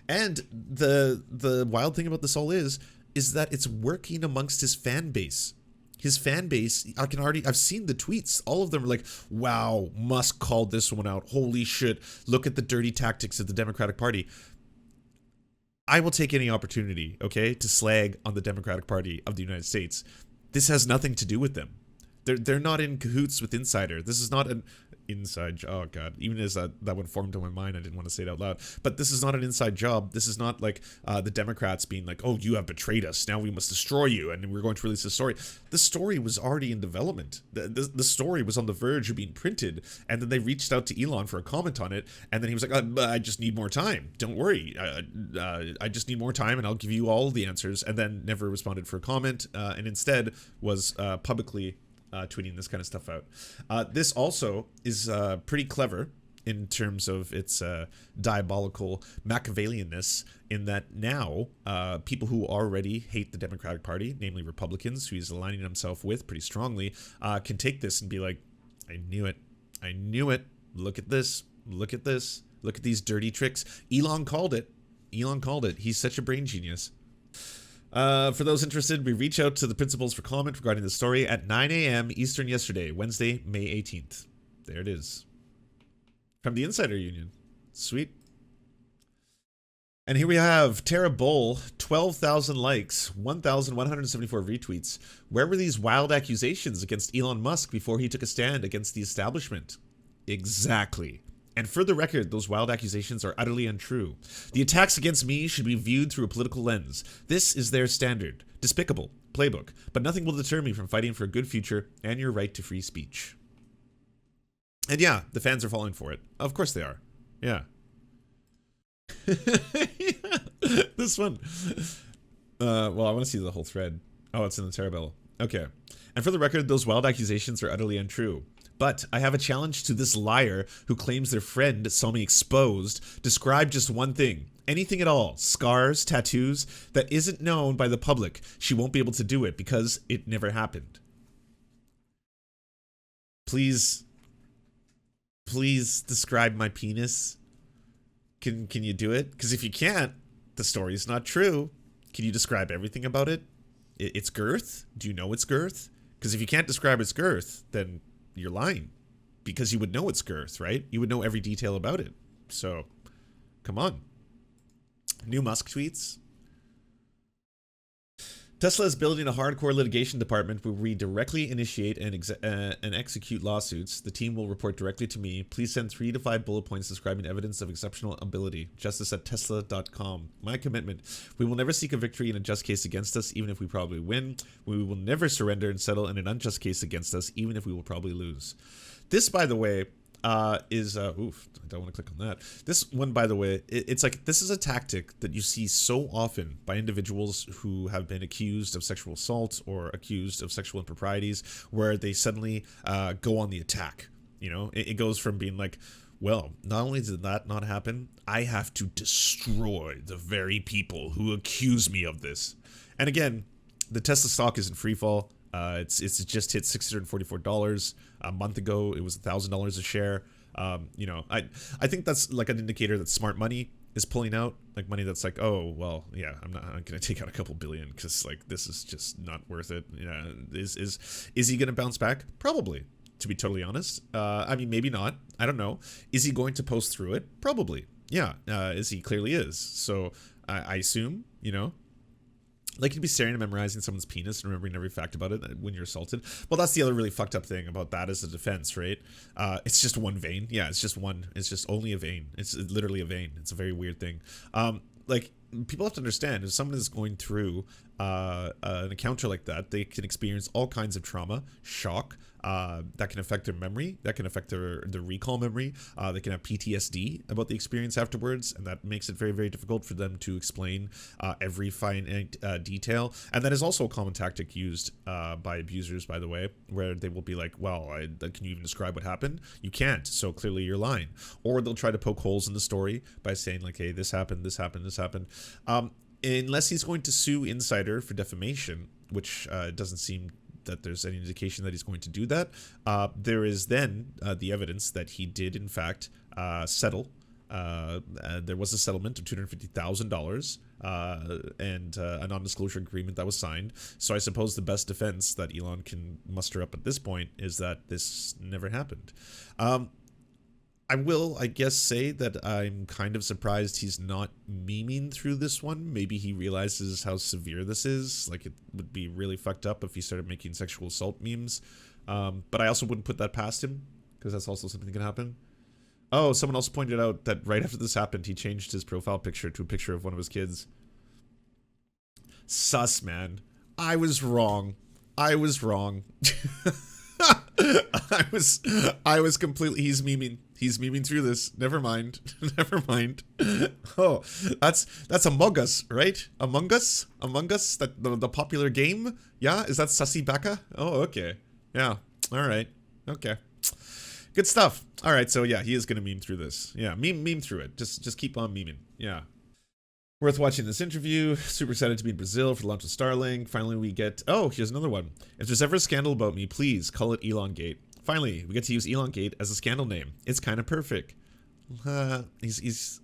And the wild thing about this all is that it's working amongst his fan base. His fan base, I've seen the tweets. All of them are like, wow, Musk called this one out. Holy shit, look at the dirty tactics of the Democratic Party. I will take any opportunity, okay, to slag on the Democratic Party of the United States. This has nothing to do with them. They're not in cahoots with Insider. This is not an inside job. Oh god, even as that one formed in my mind, I didn't want to say it out loud. But this is not an inside job. This is not like the Democrats being like, oh, you have betrayed us, now we must destroy you, and we're going to release the story. The story was already in development. The story was on the verge of being printed, and then they reached out to Elon for a comment on it, and then he was like, I just need more time, don't worry, I just need more time and I'll give you all the answers, and then never responded for a comment, and instead was publicly tweeting this kind of stuff out. This also is pretty clever in terms of its diabolical Machiavellianness, in that now people who already hate the Democratic Party, namely Republicans, who he's aligning himself with pretty strongly, can take this and be like, I knew it. I knew it. Look at this. Look at this. Look at these dirty tricks. Elon called it. Elon called it. He's such a brain genius. For those interested, we reach out to the principals for comment regarding the story at 9 a.m. Eastern yesterday, Wednesday, May 18th. There it is. From the Insider Union. Sweet. And here we have Tara Bull, 12,000 likes, 1,174 retweets. Where were these wild accusations against Elon Musk before he took a stand against the establishment? Exactly. And for the record, those wild accusations are utterly untrue. The attacks against me should be viewed through a political lens. This is their standard, despicable playbook, but nothing will deter me from fighting for a good future and your right to free speech. And yeah, the fans are falling for it. Of course they are. Yeah. Yeah. This one. Well, I want to see the whole thread. Oh, it's in the Terabell. Okay. And for the record, those wild accusations are utterly untrue. But I have a challenge to this liar who claims their friend saw me exposed. Describe just one thing, anything at all, scars, tattoos, that isn't known by the public. She won't be able to do it because it never happened. Please describe my penis. Can you do it? Because if you can't, the story's not true. Can you describe everything about it? Its girth? Do you know its girth? Because if you can't describe its girth, then you're lying, because you would know its girth, right? You would know every detail about it. So, come on. New Musk tweets. Tesla is building a hardcore litigation department where we directly initiate and execute lawsuits. The team will report directly to me. Please send 3 to 5 bullet points describing evidence of exceptional ability. Justice@tesla.com. My commitment. We will never seek a victory in a just case against us, even if we probably win. We will never surrender and settle in an unjust case against us, even if we will probably lose. This, by the way, is oof, I don't want to click on that. This one, by the way, it's like, this is a tactic that you see so often by individuals who have been accused of sexual assault or accused of sexual improprieties, where they suddenly go on the attack. You know, it goes from being like, well, not only did that not happen, I have to destroy the very people who accuse me of this. And again, the Tesla stock is in free fall. It's just hit $644 a month ago. It was $1,000 a share. You know, I think that's like an indicator that smart money is pulling out, like money that's like, oh well, yeah, I'm gonna take out a couple billion because like this is just not worth it. You know, is he gonna bounce back? Probably, to be totally honest. I mean, maybe not. I don't know. Is he going to post through it? Probably. Yeah. As he clearly is. So I assume, you know. Like, you'd be staring and memorizing someone's penis and remembering every fact about it when you're assaulted. Well, that's the other really fucked up thing about that as a defense, right? It's just one vein. Yeah, it's just one. It's just only a vein. It's literally a vein. It's a very weird thing. Like, people have to understand, if someone is going through an encounter like that, they can experience all kinds of trauma, shock, that can affect their memory, that can affect their recall memory. They can have PTSD about the experience afterwards, and that makes it very, very difficult for them to explain every fine detail. And that is also a common tactic used by abusers, by the way, where they will be like, well, can you even describe what happened? You can't, so clearly you're lying. Or they'll try to poke holes in the story by saying like, hey, this happened, this happened, this happened. Unless he's going to sue Insider for defamation, which doesn't seem that there's any indication that he's going to do that. There is then the evidence that he did, in fact, settle. There was a settlement of $250,000 and a non-disclosure agreement that was signed. So I suppose the best defense that Elon can muster up at this point is that this never happened. I will, I guess, say that I'm kind of surprised he's not memeing through this one. Maybe he realizes how severe this is. Like, it would be really fucked up if he started making sexual assault memes. But I also wouldn't put that past him, because that's also something that can happen. Oh, someone else pointed out that right after this happened, he changed his profile picture to a picture of one of his kids. Sus, man. I was wrong. I was wrong. I was completely, he's memeing through this. Never mind. Never mind. Oh, that's Among Us, right? Among Us, that the popular game. Yeah, is that Sussy Becca? Oh, okay. Yeah. All right. Okay. Good stuff. All right. So yeah, he is gonna meme through this. Yeah, meme through it. Just keep on memeing. Yeah. Worth watching this interview. Super excited to be in Brazil for the launch of Starlink. Finally, we get... Oh, here's another one. If there's ever a scandal about me, please call it Elon Gate. Finally, we get to use Elon Gate as a scandal name. It's kind of perfect. He's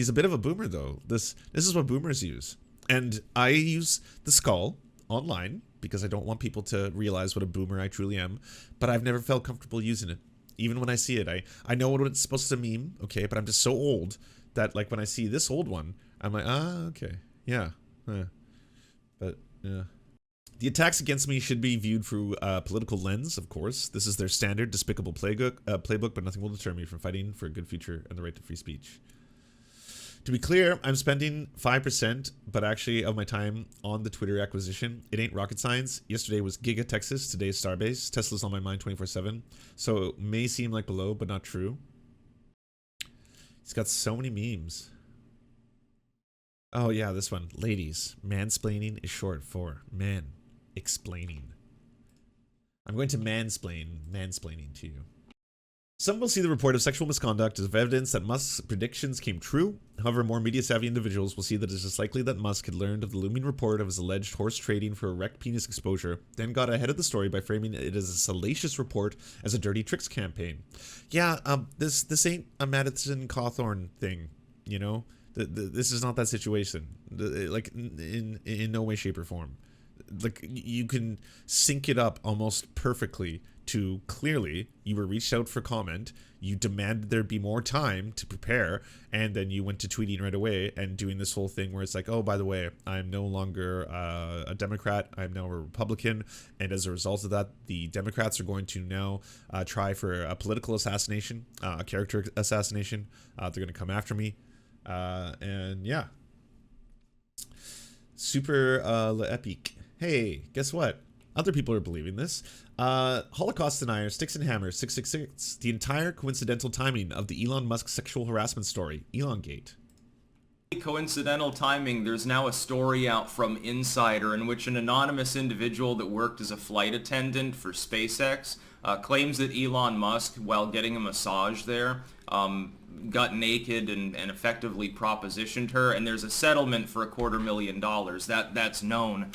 a bit of a boomer, though. This is what boomers use. And I use the skull online because I don't want people to realize what a boomer I truly am. But I've never felt comfortable using it. Even when I see it. I know what it's supposed to meme, okay? But I'm just so old that, like, when I see this old one... I'm like, okay, yeah, but yeah. The attacks against me should be viewed through a political lens, of course. This is their standard despicable playbook, but nothing will deter me from fighting for a good future and the right to free speech. To be clear, I'm spending 5%, but actually of my time on the Twitter acquisition. It ain't rocket science. Yesterday was Giga Texas, today is Starbase. Tesla's on my mind 24/7, so it may seem like below, but not true. He's got so many memes. Oh yeah, this one. Ladies, mansplaining is short for man explaining. I'm going to mansplaining to you. Some will see the report of sexual misconduct as evidence that Musk's predictions came true. However, more media-savvy individuals will see that it's just likely that Musk had learned of the looming report of his alleged horse trading for erect penis exposure, then got ahead of the story by framing it as a salacious report as a dirty tricks campaign. Yeah, this ain't a Madison Cawthorn thing, you know? This is not that situation, like in no way, shape, or form. Like you can sync it up almost perfectly to clearly you were reached out for comment, you demanded there be more time to prepare, and then you went to tweeting right away and doing this whole thing where it's like, oh, by the way, I'm no longer a Democrat, I'm now a Republican, and as a result of that, the Democrats are going to now try for a political assassination, a character assassination. They're going to come after me. And yeah, super epic. Hey, guess what? Other people are believing this. Holocaust denier Sticks and Hammers 666. The entire coincidental timing of the Elon Musk sexual harassment story, Elon Gate. Coincidental timing. There's now a story out from Insider in which an anonymous individual that worked as a flight attendant for SpaceX claims that Elon Musk, while getting a massage there, got naked and effectively propositioned her, and there's a settlement for $250,000 that's known,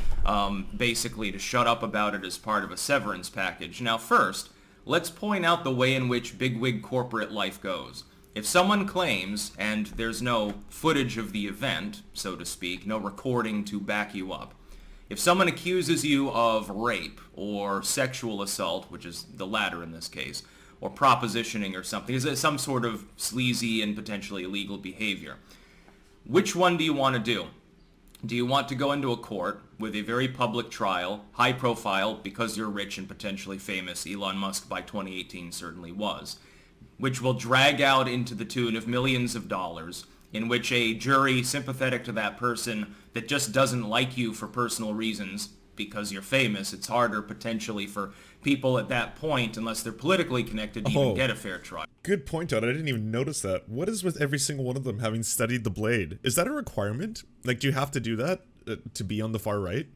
basically to shut up about it as part of a severance package. Now first, let's point out the way in which bigwig corporate life goes. If someone claims, and there's no footage of the event, so to speak, no recording to back you up, if someone accuses you of rape or sexual assault, which is the latter in this case, or propositioning or something, is it some sort of sleazy and potentially illegal behavior? Which one do you want to do? Do you want to go into a court with a very public trial, high profile, because you're rich and potentially famous, Elon Musk by 2018 certainly was, which will drag out into the tune of millions of dollars, in which a jury sympathetic to that person that just doesn't like you for personal reasons because you're famous, it's harder potentially for people at that point, unless they're politically connected, to even get a fair trial. Good point, Todd. I didn't even notice that. What is with every single one of them having studied the blade? Is that a requirement? Like, do you have to do that to be on the far right?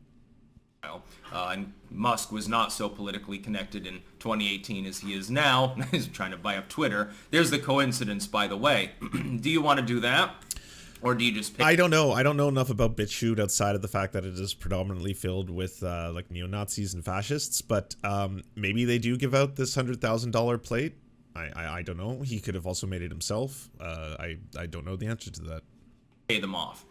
And Musk was not so politically connected in 2018 as he is now. He's trying to buy up Twitter. There's the coincidence, by the way. Do you want to do that? Or do you just pick? I don't know. I don't know enough about BitChute outside of the fact that it is predominantly filled with like neo-Nazis and fascists. But maybe they do give out this $100,000 plate. I don't know. He could have also made it himself. I don't know the answer to that. Pay them off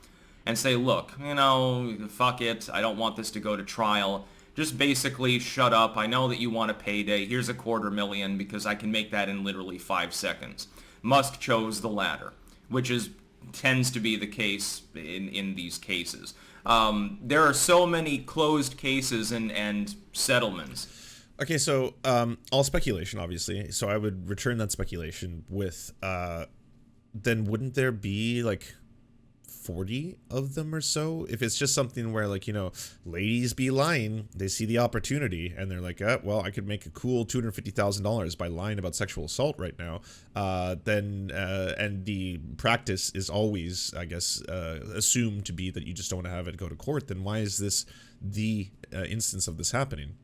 and say, look, you know, fuck it. I don't want this to go to trial. Just basically shut up. I know that you want a payday. Here's $250,000 because I can make that in literally 5 seconds. Musk chose the latter, which tends to be the case in these cases. There are so many closed cases and settlements. Okay, so all speculation, obviously. So I would return that speculation with, then wouldn't there be like 40 of them or so? If it's just something where, like, you know, ladies be lying, they see the opportunity and they're like, well, I could make a cool $250,000 by lying about sexual assault right now. Then and the practice is always, I guess, assumed to be that you just don't want to have it go to court. Then why is this the instance of this happening?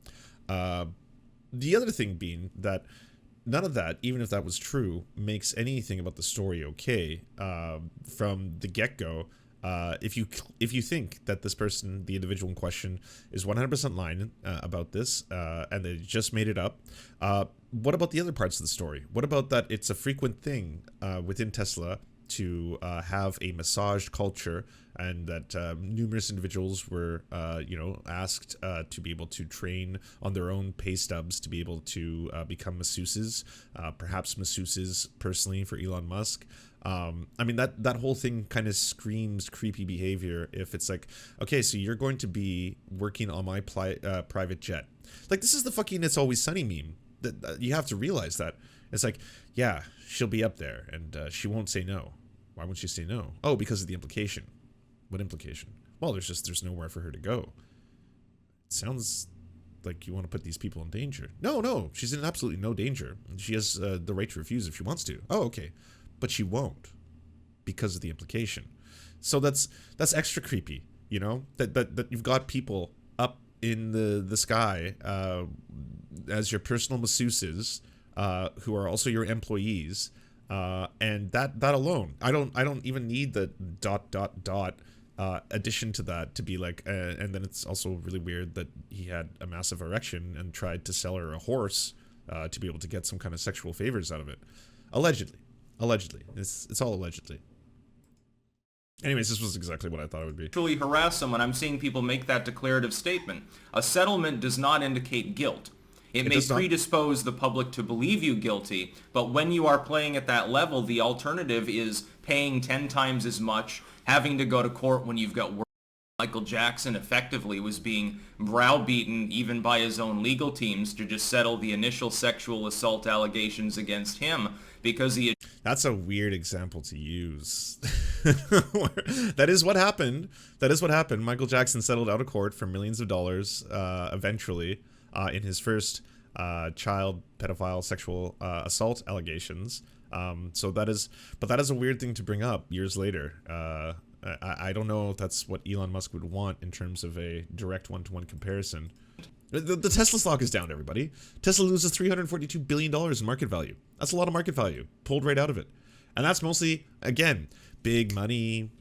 The other thing being that none of that, even if that was true, makes anything about the story okay. From the get-go, if you think that this person, the individual in question, is 100% lying about this, and they just made it up, what about the other parts of the story? What about that it's a frequent thing within Tesla to have a massaged culture, and that numerous individuals were, asked to be able to train on their own pay stubs to be able to become masseuses, perhaps masseuses personally for Elon Musk. I mean, that whole thing kind of screams creepy behavior. If it's like, okay, so you're going to be working on my private jet. Like, this is the fucking It's Always Sunny meme. That you have to realize that. It's like, yeah, she'll be up there, and she won't say no. Why won't she say no? Oh, because of the implication. What implication? Well, there's nowhere for her to go. It sounds like you want to put these people in danger. No, she's in absolutely no danger. She has the right to refuse if she wants to. Oh, okay. But she won't because of the implication. So that's extra creepy, you know? That you've got people up in the sky as your personal masseuses, who are also your employees, and that alone, I don't even need the ... addition to that to be like, and then it's also really weird that he had a massive erection and tried to sell her a horse to be able to get some kind of sexual favors out of it. Allegedly, it's all allegedly. Anyways, this was exactly what I thought it would be. Actually harass someone. I'm seeing people make that declarative statement. A settlement does not indicate guilt. It may predispose the public to believe you guilty, but when you are playing at that level, the alternative is paying 10 times as much, having to go to court when you've got work. Michael Jackson effectively was being browbeaten even by his own legal teams to just settle the initial sexual assault allegations against him because he had... That's a weird example to use. That is what happened. Michael Jackson settled out of court for millions of dollars eventually in his first child pedophile sexual assault allegations. So that is a weird thing to bring up years later. I don't know if that's what Elon Musk would want in terms of a direct one-to-one comparison. The Tesla stock is down, everybody. Tesla loses $342 billion in market value. That's a lot of market value, pulled right out of it. And that's mostly, again, big money,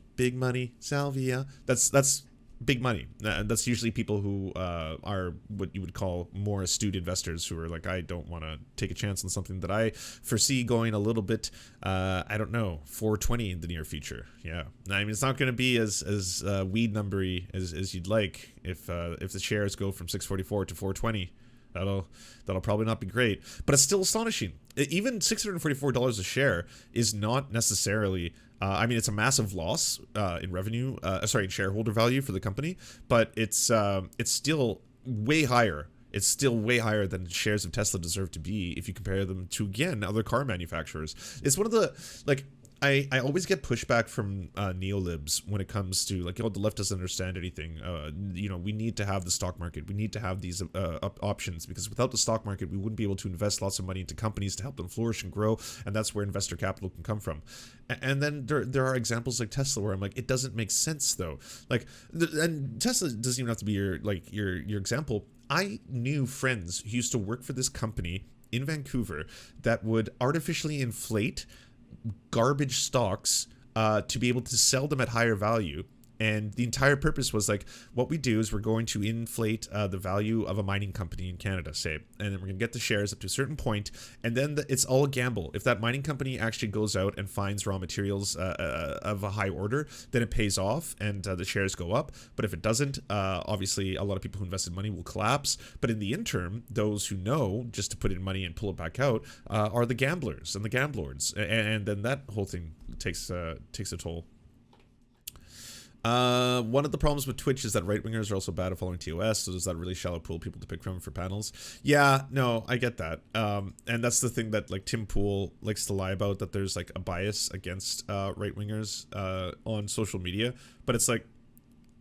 salvia. That's big money. That's usually people who are what you would call more astute investors who are like, I don't want to take a chance on something that I foresee going a little bit, I don't know, 420 in the near future. Yeah, I mean, it's not going to be as weed numbery as you'd like if the shares go from 644 to 420. That'll probably not be great, but it's still astonishing. Even $644 a share is not necessarily. I mean, it's a massive loss in revenue, in shareholder value for the company, but it's still way higher. It's still way higher than shares of Tesla deserve to be if you compare them to, again, other car manufacturers. It's one of the, like, I always get pushback from neolibs when it comes to, like, the left doesn't understand anything. We need to have the stock market. We need to have these options, because without the stock market, we wouldn't be able to invest lots of money into companies to help them flourish and grow, and that's where investor capital can come from. And then there are examples like Tesla where I'm like, it doesn't make sense though. Like, and Tesla doesn't even have to be your example. I knew friends who used to work for this company in Vancouver that would artificially inflate garbage stocks to be able to sell them at higher value. And the entire purpose was like, what we do is we're going to inflate the value of a mining company in Canada, say, and then we're going to get the shares up to a certain point, and then it's all a gamble. If that mining company actually goes out and finds raw materials of a high order, then it pays off and the shares go up. But if it doesn't, obviously a lot of people who invested money will collapse. But in the interim, those who know just to put in money and pull it back out are the gamblers and the gamblords, and then that whole thing takes a toll. One of the problems with Twitch is that right-wingers are also bad at following TOS, so does that really shallow pool people to pick from for panels? Yeah, no, I get that. And that's the thing that, like, Tim Pool likes to lie about, that there's, like, a bias against right-wingers on social media. But it's like,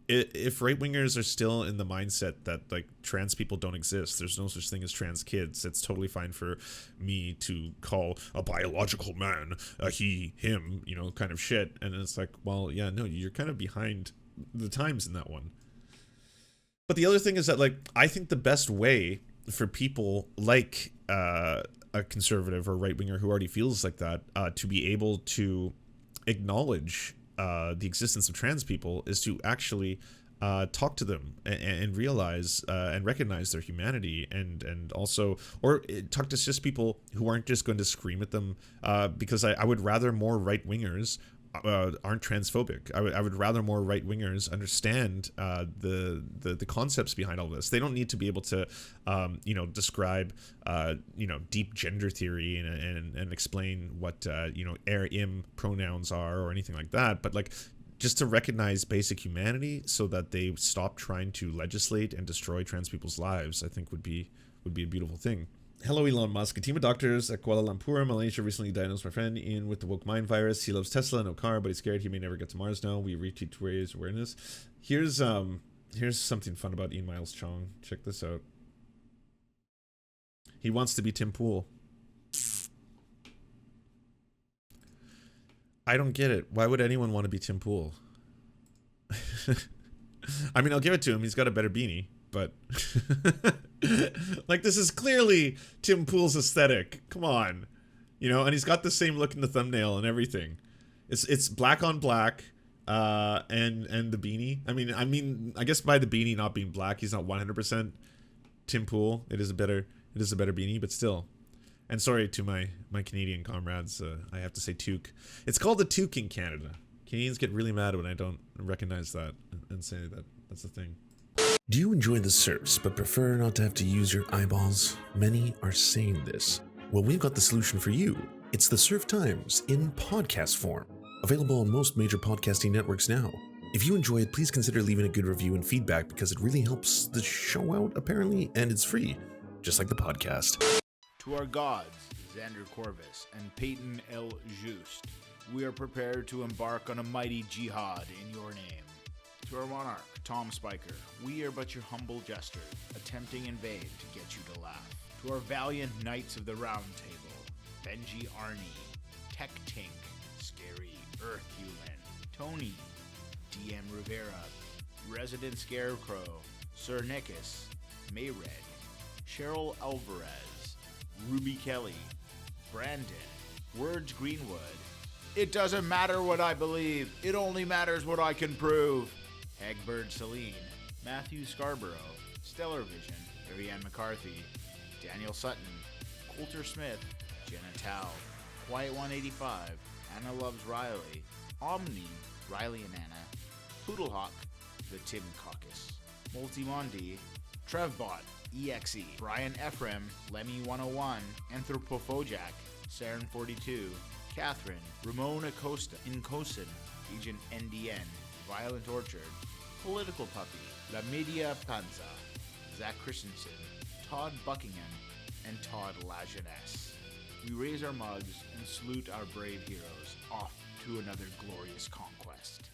if right-wingers are still in the mindset that, like, trans people don't exist, there's no such thing as trans kids, it's totally fine for me to call a biological man a he, him, you know, kind of shit. And it's like, well, yeah, no, you're kind of behind the times in that one. But the other thing is that, like, I think the best way for people like a conservative or right-winger who already feels like that to be able to acknowledge the existence of trans people is to actually talk to them and realize and recognize their humanity, and also, or talk to cis people who aren't just going to scream at them, because I would rather more right-wingers aren't transphobic. I would rather more right-wingers understand the concepts behind all this. They don't need to be able to you know, describe you know, deep gender theory and explain what you know, er, im pronouns are or anything like that, but like just to recognize basic humanity so that they stop trying to legislate and destroy trans people's lives, I think would be a beautiful thing. Hello, Elon Musk. A team of doctors at Kuala Lumpur, Malaysia recently diagnosed my friend Ian with the woke mind virus. He loves Tesla, no car, but he's scared he may never get to Mars now. We retweet to raise awareness. Here's something fun about Ian Miles Chong. Check this out. He wants to be Tim Pool. I don't get it. Why would anyone want to be Tim Pool? I mean, I'll give it to him. He's got a better beanie, but like, this is clearly Tim Pool's aesthetic. Come on, you know, and he's got the same look in the thumbnail and everything. It's black on black, and the beanie. I mean, I guess by the beanie not being black, he's not 100% Tim Pool. It is a better beanie, but still. And sorry to my Canadian comrades, I have to say toque. It's called a toque in Canada. Canadians get really mad when I don't recognize that and say that that's the thing. Do you enjoy the Serfs but prefer not to have to use your eyeballs? Many are saying this. Well, we've got the solution for you. It's the Serf Times in podcast form. Available on most major podcasting networks now. If you enjoy it, please consider leaving a good review and feedback because it really helps the show out, apparently, and it's free, just like the podcast. To our gods, Xander Corvus and Peyton L. Just, we are prepared to embark on a mighty jihad in your name. To our monarch, Tom Spiker, we are but your humble jester, attempting in vain to get you to laugh. To our valiant knights of the round table, Benji Arnie, Tech Tink, Scary Earth Human, Tony, DM Rivera, Resident Scarecrow, Sir Nickus, Mayred, Cheryl Alvarez, Ruby Kelly, Brandon, Words Greenwood. It doesn't matter what I believe, it only matters what I can prove. Hagbird Celine, Matthew Scarborough, Stellar Vision, Ariane McCarthy, Daniel Sutton, Coulter Smith, Jenna Tao, Quiet 185, Anna Loves Riley, Omni, Riley and Anna, Poodlehawk, The Tim Caucus, Multimondi, Trevbot, EXE, Brian Ephraim, Lemmy 101, Anthropophojak, Saren 42, Catherine, Ramon Acosta, Incosin, Agent NDN, Violent Orchard, Political Puppy, La Media Panza, Zach Christensen, Todd Buckingham, and Todd Lajeunesse. We raise our mugs and salute our brave heroes off to another glorious conquest.